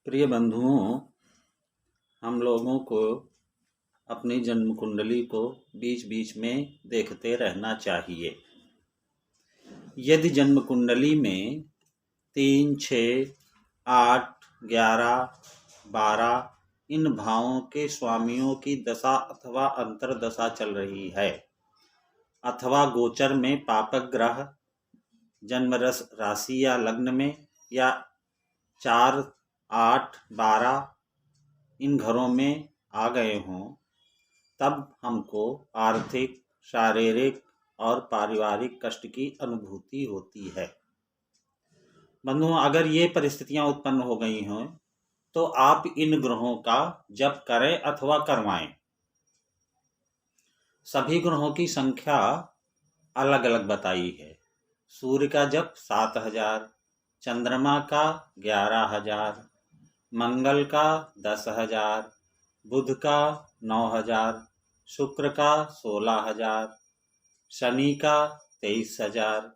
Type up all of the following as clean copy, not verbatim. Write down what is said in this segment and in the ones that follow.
प्रिय बंधुओं, हम लोगों को अपनी जन्म कुंडली को बीच बीच में देखते रहना चाहिए। यदि जन्म कुंडली में 3, 6, 8, 11, 12 इन भावों के स्वामियों की दशा अथवा अंतरदशा चल रही है, अथवा गोचर में पापक ग्रह जन्म राशि या लग्न में या 4, 8, 12 इन घरों में आ गए हों, तब हमको आर्थिक, शारीरिक और पारिवारिक कष्ट की अनुभूति होती है। बंधुओं, अगर ये परिस्थितियां उत्पन्न हो गई हों तो आप इन ग्रहों का जप करें अथवा करवाएं। सभी ग्रहों की संख्या अलग अलग बताई है। सूर्य का जप 7000, चंद्रमा का 11000, मंगल का 10,000, बुध का 9,000, शुक्र का 16,000, शनि का 23,000,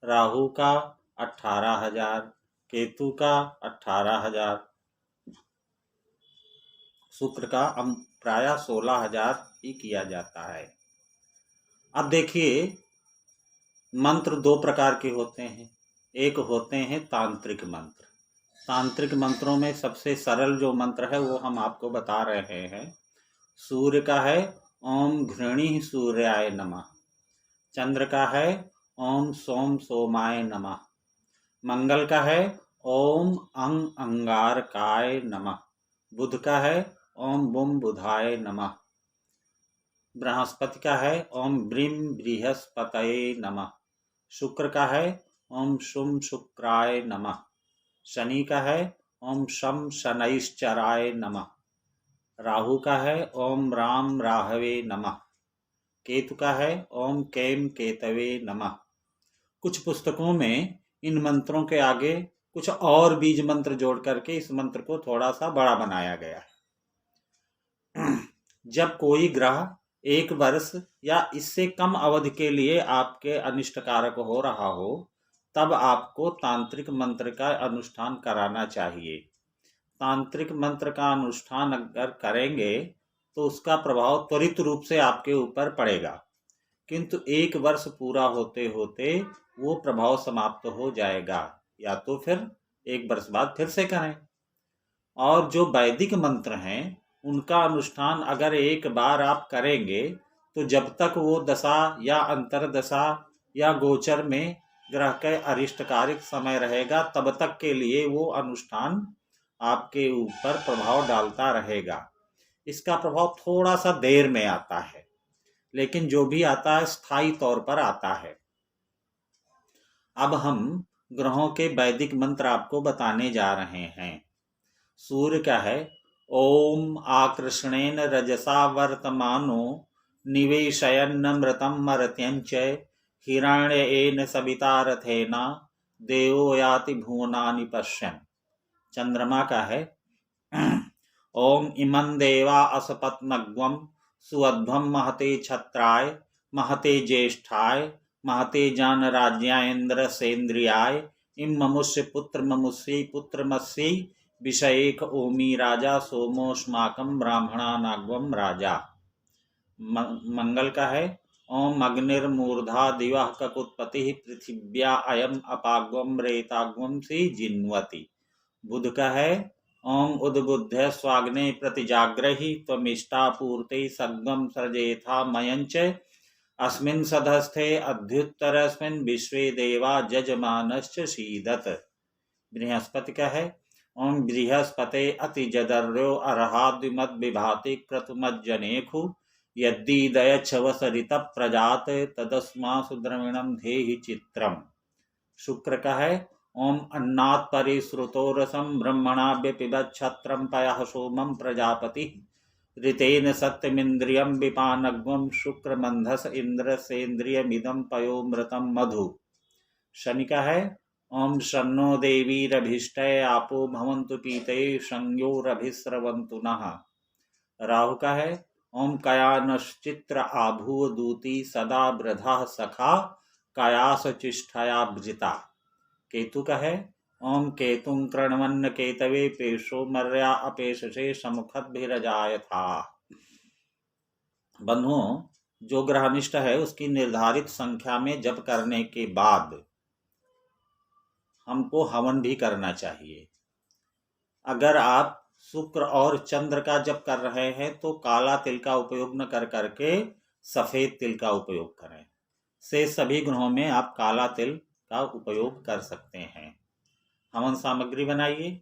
राहु का 18,000, केतु का 18,000, शुक्र का प्राय 16,000 ही किया जाता है। अब देखिए, मंत्र दो प्रकार के होते हैं। एक होते हैं तांत्रिक मंत्र। तांत्रिक मंत्रों में सबसे सरल जो मंत्र है वो हम आपको बता रहे हैं। सूर्य का है ओम घृणी सूर्याय नमः, चंद्र का है ओम सोम सोमाय नमः, मंगल का है ओम अंग अंगारकाय नमः, बुध का है ओम बुम बुधाय नमः, बृहस्पति का है ओम ब्रीम बृहस्पतये नमः, शुक्र का है ओम शुम शुक्राय नमः, शनि का है ओम शम शनैश्चराय नमः, राहु का है ओम राम राहवे नमः, केतु का है ओम केम केतवे नमः। कुछ पुस्तकों में इन मंत्रों के आगे कुछ और बीज मंत्र जोड़ करके इस मंत्र को थोड़ा सा बड़ा बनाया गया है। जब कोई ग्रह 1 वर्ष या इससे कम अवधि के लिए आपके अनिष्ट कारक हो रहा हो, तब आपको तांत्रिक मंत्र का अनुष्ठान कराना चाहिए। तांत्रिक मंत्र का अनुष्ठान अगर करेंगे तो उसका प्रभाव त्वरित रूप से आपके ऊपर पड़ेगा, किंतु 1 वर्ष पूरा होते होते वो प्रभाव समाप्त हो जाएगा, या तो फिर 1 वर्ष बाद फिर से करें। और जो वैदिक मंत्र हैं उनका अनुष्ठान अगर एक बार आप करेंगे तो जब तक वो दशा या अंतरदशा या गोचर में ग्रह के अरिष्टकारिक समय रहेगा, तब तक के लिए वो अनुष्ठान आपके ऊपर प्रभाव डालता रहेगा। इसका प्रभाव थोड़ा सा देर में आता है, लेकिन जो भी आता है स्थायी तौर पर आता है। अब हम ग्रहों के वैदिक मंत्र आपको बताने जा रहे हैं। सूर्य का है ओम आकृष्णेन रजसा वर्तमानो निवेशयन्नमृतं मर्त्यञ्च हिरण्येन सविता रथेना देवो याति भुवनानि पश्यन्। चंद्रमा का है ओम इमं देवा असपत्नग्वं सुअध्वं महते छत्राय महते ज्येष्ठाय महते जानराज्यायेन्द्र सेन्द्रियाय इम ममुष्य पुत्र ममुष्य पुत्रमस्यै विषयेक ओमी राजा सोमोष्माकं ब्राह्मणानाग्वं राजा। मंगल का है ओम अग्निर्मूर्धा दिवः ककुत्पतिः पृथिव्या अयम अपाग्वं रेताग्वं सी जिन्वति। बुध का है ओम उद्बुद्ध स्वाग्ने प्रतिजाग्रहि त्वमिष्टापूर्ते सद्गं सृजेथा मयञ्च अस्मिन् सधस्थे अध्युत्तरस्मिन् विश्वे देवा जजमानश्च सीदत। बृहस्पति का है ओम बृहस्पते अतिजदर्यो अर्हाद्विमद विभाति क्रतुमज्जनेखु यद्दीदयच्छवसरित प्रजात तदस्मासु द्रविणं धेहि चित्रम्। शुक्र का है ओम अन्नात् परिश्रुतोरसं ब्रह्मणा व्यपिबच्छत्रं पयः सोमं प्रजापति ऋतेन सत्यमिन्द्रियं विपानग्वं शुक्रमन्धस इंद्र सेन्द्रियमिदं पयोमृतं मधु। शनि का है ओम शन्नो देवीरभिष्टय आपो भवन्तु पीते संयोरभिस्रवन्तु नः। राहु का है ओम कयानश्चित्र आभूवदूती सदा वृधा सखा कयास चिष्ठया भृता। केतु का है ओम केतुं कृण्वन्न केतवे पेशो मर्या अपेशसे समुखद्भिरजायथा। बंधुओं, जो ग्रहनिष्ठ है उसकी निर्धारित संख्या में जप करने के बाद हमको हवन भी करना चाहिए। अगर आप शुक्र और चंद्र का जप कर रहे हैं तो काला तिल का उपयोग न कर करके सफेद तिल का उपयोग करें। से सभी ग्रहों में आप काला तिल का उपयोग कर सकते हैं। हवन सामग्री बनाइए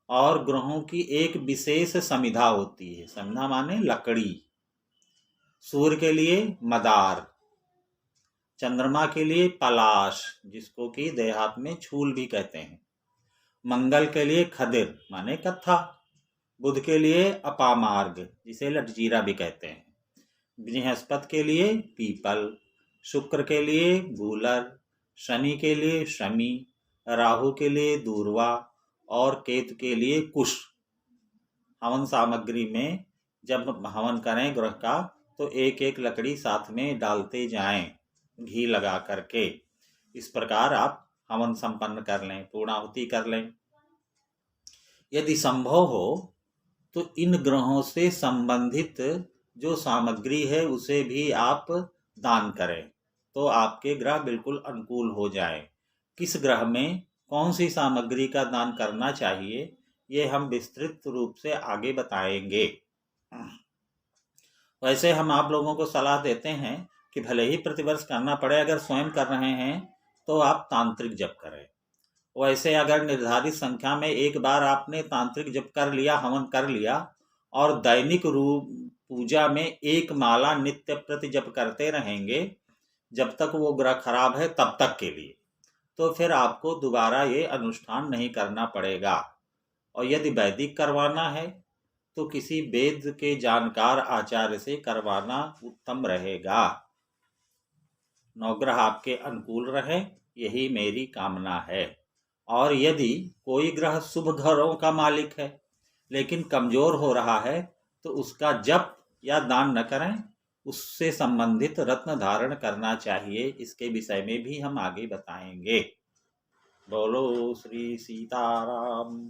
और ग्रहों की एक विशेष समिधा होती है। समिधा माने लकड़ी। सूर्य के लिए मदार, चंद्रमा के लिए पलाश जिसको कि देहात में छूल भी कहते हैं, मंगल के लिए खदिर माने कत्था, बुध के लिए अपामार्ग जिसे लटजीरा भी कहते हैं, बृहस्पति के लिए पीपल, शुक्र के लिए गूलर, शनि के लिए शमी, राहु के लिए दूर्वा और केतु के लिए कुश। हवन सामग्री में जब हवन करें ग्रह का तो एक एक लकड़ी साथ में डालते जाएं घी लगा करके। इस प्रकार आप हवन संपन्न कर लें, पूर्णाहुति कर लें। यदि संभव हो तो इन ग्रहों से संबंधित जो सामग्री है उसे भी आप दान करें तो आपके ग्रह बिल्कुल अनुकूल हो जाए। किस ग्रह में कौन सी सामग्री का दान करना चाहिए ये हम विस्तृत रूप से आगे बताएंगे। वैसे हम आप लोगों को सलाह देते हैं कि भले ही प्रतिवर्ष करना पड़े, अगर स्वयं कर रहे हैं तो आप तांत्रिक जप करें। वैसे अगर निर्धारित संख्या में एक बार आपने तांत्रिक जप कर लिया, हवन कर लिया और दैनिक रूप पूजा में एक माला नित्य प्रति जप करते रहेंगे जब तक वो ग्रह खराब है तब तक के लिए, तो फिर आपको दोबारा ये अनुष्ठान नहीं करना पड़ेगा। और यदि वैदिक करवाना है तो किसी वेद के जानकार आचार्य से करवाना उत्तम रहेगा। नवग्रह आपके अनुकूल रहे यही मेरी कामना है। और यदि कोई ग्रह शुभ घरों का मालिक है लेकिन कमजोर हो रहा है तो उसका जप या दान न करें, उससे संबंधित रत्न धारण करना चाहिए। इसके विषय में भी हम आगे बताएंगे। बोलो श्री सीताराम।